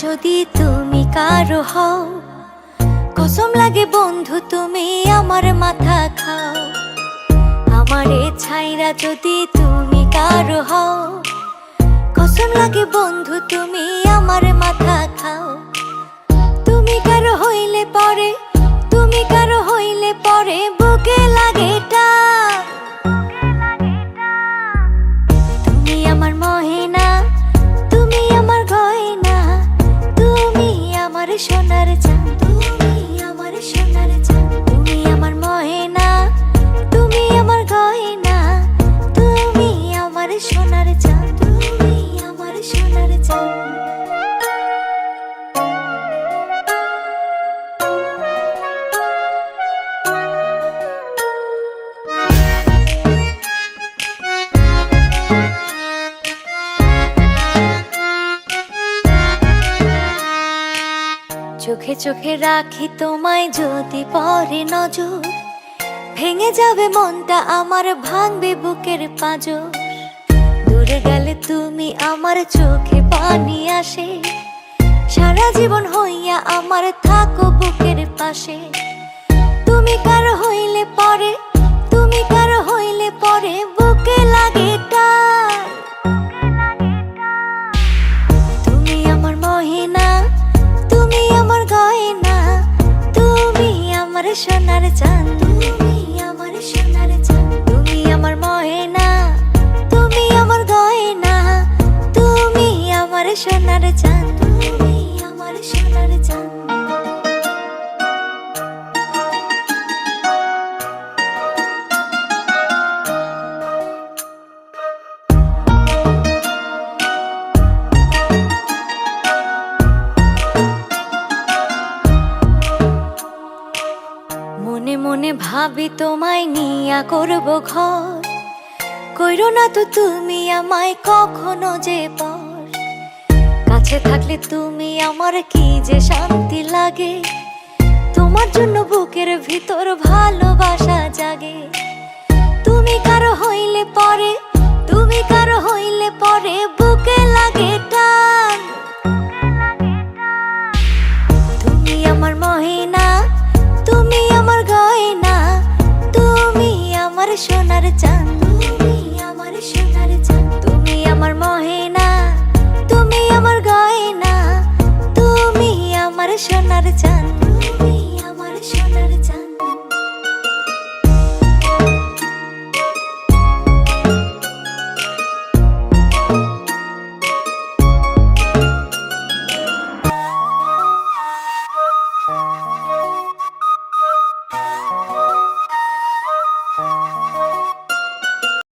যদি তুমি কারো হও, কসম লাগে বন্ধু তুমি আমার মাথা খাও। আমারে ছাইরা যদি তুমি কারো হও, কসম লাগে বন্ধু তুমি আমার মাথা খাও। তুমি কারো হইলে পরে, তুমি কারো হইলে পরে বুকে লাগে টান। তুমি আমার মহিনা, তুমি আমার গয়না, তুমি আমার সোনার চাঁদ, তুমি আমার সোনার চাঁদ। তুমি আমার মহিনা, তুমি আমার গয়না, তুমি আমার সোনার চাঁদ, তুমি আমার সোনার চাঁদ। চোখে চোখে রাখি তোমায় যদি পরে নজর, ভেঙে যাবে মনটা আমার, ভাঙবে বুকের পাঁজর। দূরে গেলে তুমি আমার চোখে পানি আসে, সারা জীবন হইয়া আমার থাকো বুকের পাশে। তুমি কারো হইলে পরে, তুমি কারো হইলে পরে বুকে লাগে টান। তুমি আমার মহিনা, তুমি আমার গয়না, তুমি আমার সোনার চাঁদ, তুমি আমার সোনার চাঁদ। তুমি আমার মহিনা, তুমি আমার গয়না, তুমি আমার সোনার চাঁদ, তুমি আমার সোনার চাঁদ। মনে মনে ভাবি তোমায় নিয়া করব ঘর, কইরো না তো তুমি আমায় কখনো যে পর। কাছে থাকলে তুমি আমার কি যে শান্তি লাগে, তোমার জন্য বুকের ভিতর ভালোবাসা জাগে। তুমি কারো হইলে পরে, তুমি কারো হইলে পরে বুকে লাগে টান। তুমি আমার মহিনা, তুমি আমার গয়না, তুমি আমার সোনার চাঁদ, তুমি আমার সোনার চাঁদ। তুমি আমার মহিনা, তুমি আমার গয়না, তুমি আমার সোনার চাঁদ, তুমি আমার সোনার